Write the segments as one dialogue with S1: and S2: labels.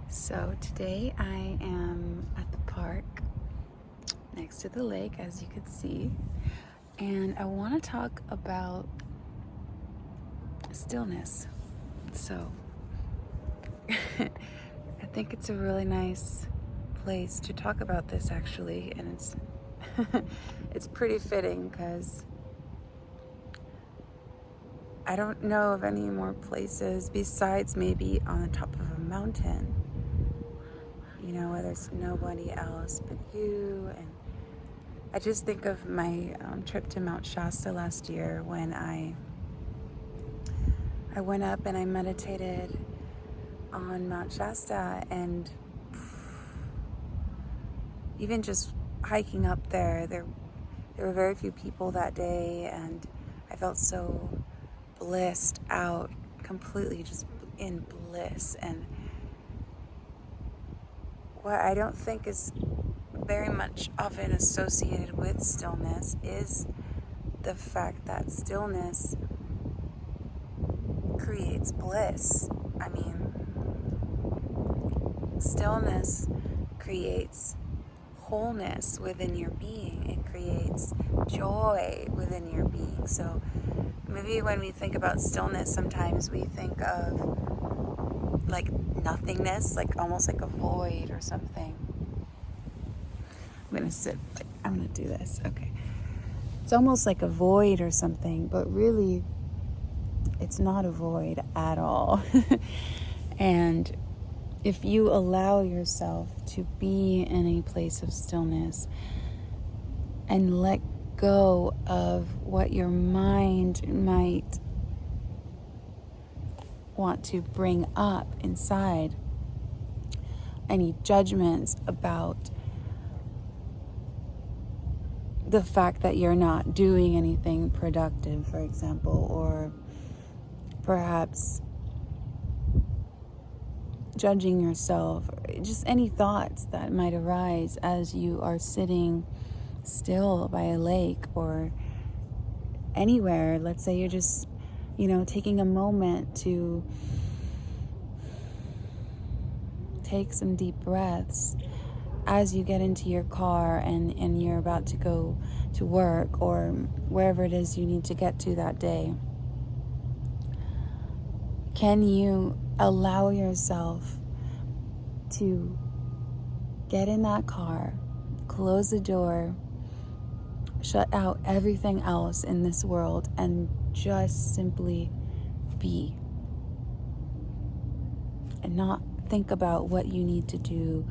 S1: So today I am at the park next to the lake, as you can see, and I want to talk about stillness. So I think it's a really nice place to talk about this, actually, and it's it's pretty fitting because I don't know of any more places besides maybe on the top of a mountain, where there's nobody else but you. And I just think of my trip to Mount Shasta last year when I went up and I meditated on Mount Shasta, and even just hiking up there were very few people that day, and I felt so blissed out, completely just in bliss. And what I don't think is very much often associated with stillness is the fact that stillness creates bliss. I mean, stillness creates wholeness within your being. It creates joy within your being. So maybe when we think about stillness, sometimes we think of like nothingness, like almost like a void or something. I'm gonna sit, I'm gonna do this, okay. It's almost like a void or something, but really it's not a void at all. And if you allow yourself to be in a place of stillness and let go of what your mind might want to bring up inside, any judgments about the fact that you're not doing anything productive, for example, or perhaps judging yourself, just any thoughts that might arise as you are sitting still by a lake or anywhere. Let's say you're just, taking a moment to take some deep breaths as you get into your car and you're about to go to work or wherever it is you need to get to that day. Can you allow yourself to get in that car, close the door, shut out everything else in this world, and just simply be? And not think about what you need to do,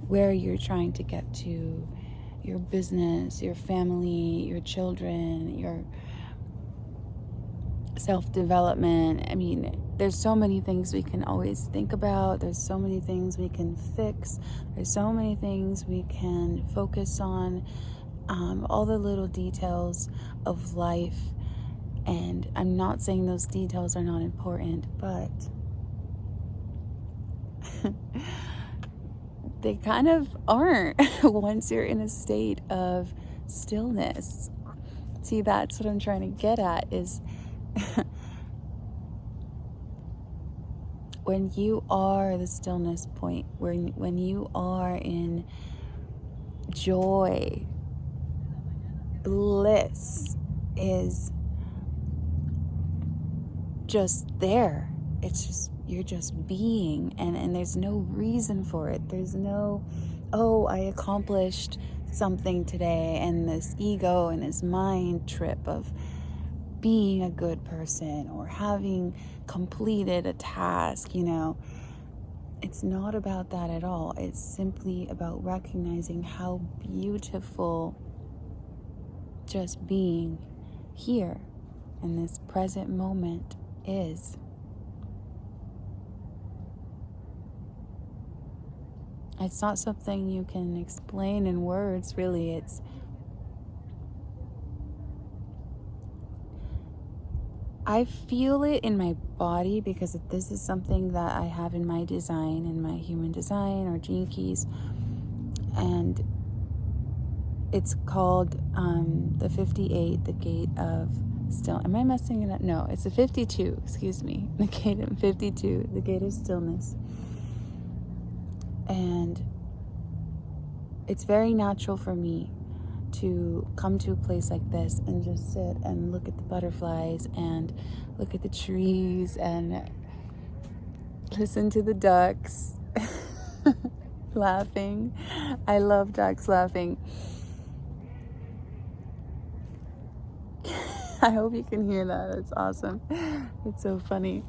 S1: where you're trying to get to, your business, your family, your children, your self-development. I mean, there's so many things we can always think about. There's so many things we can fix. There's so many things we can focus on. All the little details of life. And I'm not saying those details are not important, but they kind of aren't once you're in a state of stillness. See, that's what I'm trying to get at, is when you are the stillness point, when you are in joy, bliss is just there. It's just, you're just being, and there's no reason for it. There's no, oh, I accomplished something today, and this ego and this mind trip of being a good person or having completed a task. It's not about that at all. It's simply about recognizing how beautiful just being here in this present moment is. It's not something you can explain in words, really. I feel it in my body because this is something that I have in my design, in my human design or gene keys. And it's called the 58, the gate of am I messing it up? No, it's the 52, excuse me. The gate of 52, the gate of stillness. And it's very natural for me to come to a place like this and just sit and look at the butterflies and look at the trees and listen to the ducks laughing. I love ducks laughing. I hope you can hear that. It's awesome. It's so funny.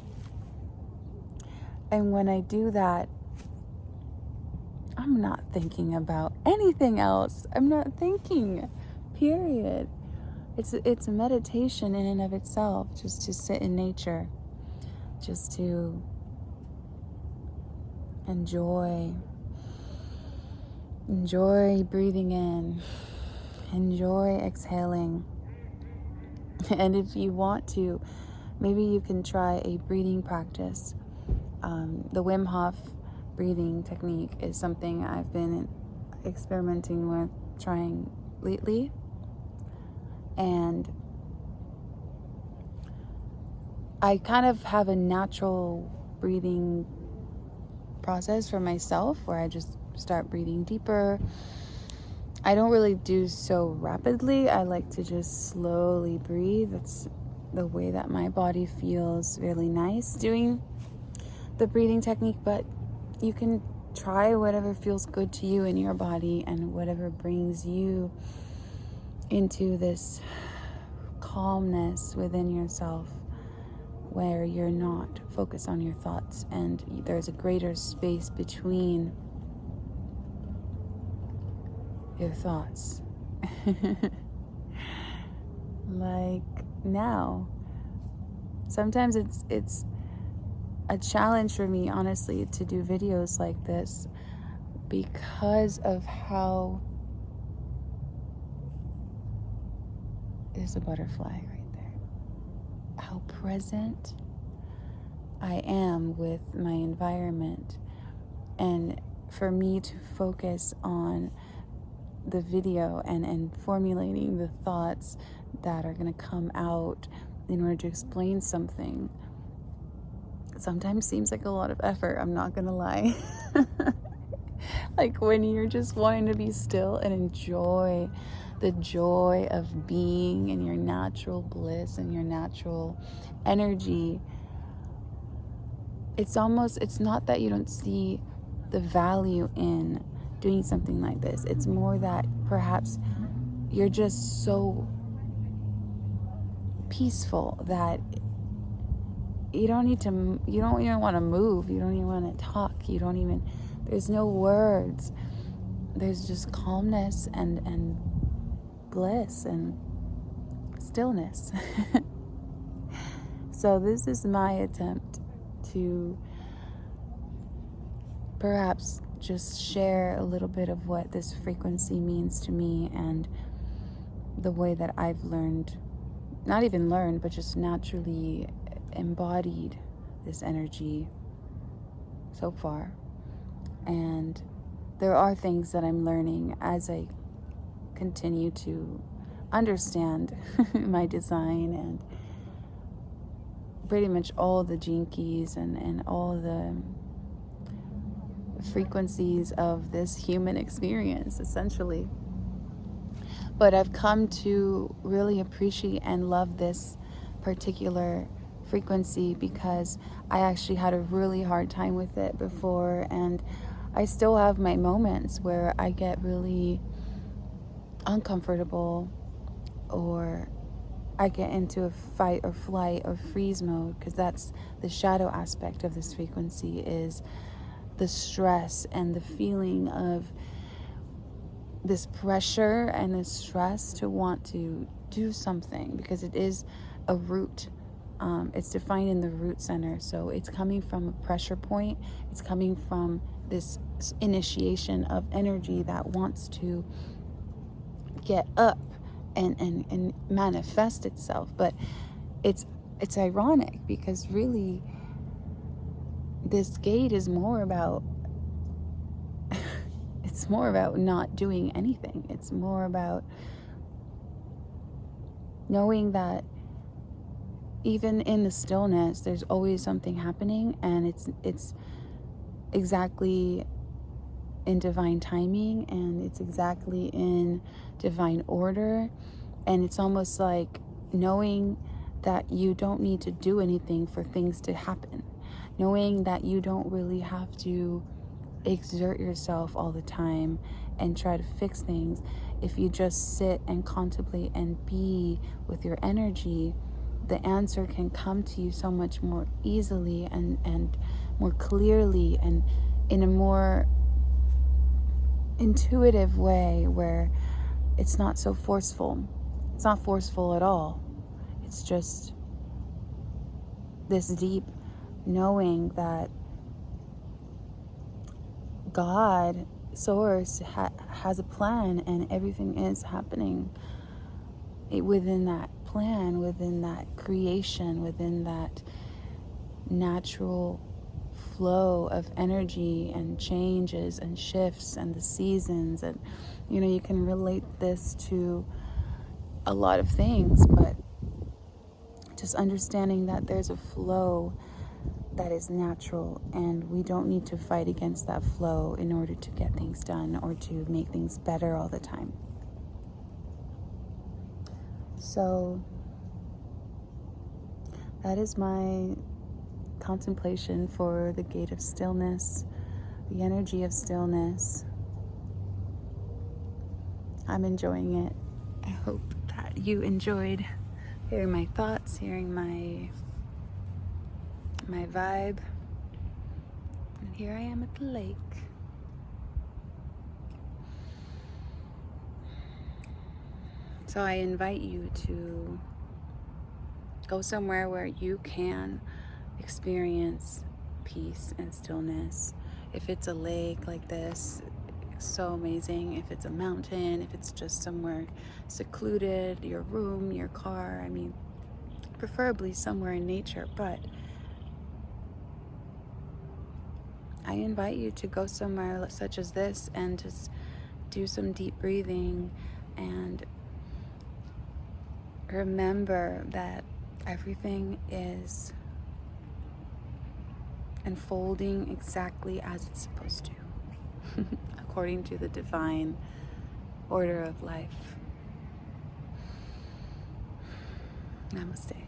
S1: And when I do that, I'm not thinking about anything else. I'm not thinking, period. It's a meditation in and of itself, just to sit in nature, just to enjoy breathing in, enjoy exhaling. And if you want to, maybe you can try a breathing practice. The Wim Hof breathing technique is something I've been experimenting with, trying lately. And I kind of have a natural breathing process for myself where I just start breathing deeper. I don't really do so rapidly. I like to just slowly breathe. That's the way that my body feels really nice doing the breathing technique. But you can try whatever feels good to you in your body and whatever brings you into this calmness within yourself, where you're not focused on your thoughts and there's a greater space between your thoughts. Like now, sometimes it's a challenge for me, honestly, to do videos like this because of how there's a butterfly right there. How present I am with my environment, and for me to focus on the video and formulating the thoughts that are going to come out in order to explain something sometimes seems like a lot of effort. I'm not going to lie. Like when you're just wanting to be still and enjoy the joy of being in your natural bliss and your natural energy, it's not that you don't see the value in doing something like this. It's more that perhaps you're just so peaceful that you don't even want to move. You don't even want to talk. There's no words. There's just calmness and bliss and stillness. So this is my attempt to perhaps just share a little bit of what this frequency means to me and the way that I've learned, not even learned, but just naturally embodied this energy so far. And there are things that I'm learning as I continue to understand my design and pretty much all the gene keys and all the frequencies of this human experience, essentially. But I've come to really appreciate and love this particular frequency because I actually had a really hard time with it before, and I still have my moments where I get really uncomfortable, or I get into a fight or flight or freeze mode, because that's the shadow aspect of this frequency, is the stress and the feeling of this pressure and this stress to want to do something, because it is a root. It's defined in the root center, so it's coming from a pressure point. It's coming from this initiation of energy that wants to get up and manifest itself. But it's ironic, because really this gate is more about it's more about not doing anything. It's more about knowing that even in the stillness, there's always something happening, and it's exactly in divine timing, and it's exactly in divine order. And it's almost like knowing that you don't need to do anything for things to happen, knowing that you don't really have to exert yourself all the time and try to fix things. If you just sit and contemplate and be with your energy, the answer can come to you so much more easily and more clearly, and in a more intuitive way, where it's not so forceful. It's not forceful at all. It's just this deep knowing that God, Source, has a plan, and everything is happening within that plan, within that creation, within that natural flow of energy and changes and shifts and the seasons. And you can relate this to a lot of things, but just understanding that there's a flow that is natural, and we don't need to fight against that flow in order to get things done or to make things better all the time. So that is my contemplation for the gate of stillness, the energy of stillness. I'm enjoying it. I hope that you enjoyed hearing my thoughts, hearing my vibe. And here I am at the lake. So I invite you to go somewhere where you can experience peace and stillness. If it's a lake like this, it's so amazing. If it's a mountain, if it's just somewhere secluded, your room, your car, preferably somewhere in nature, but I invite you to go somewhere such as this and just do some deep breathing and remember that everything is unfolding exactly as it's supposed to, according to the divine order of life. Namaste.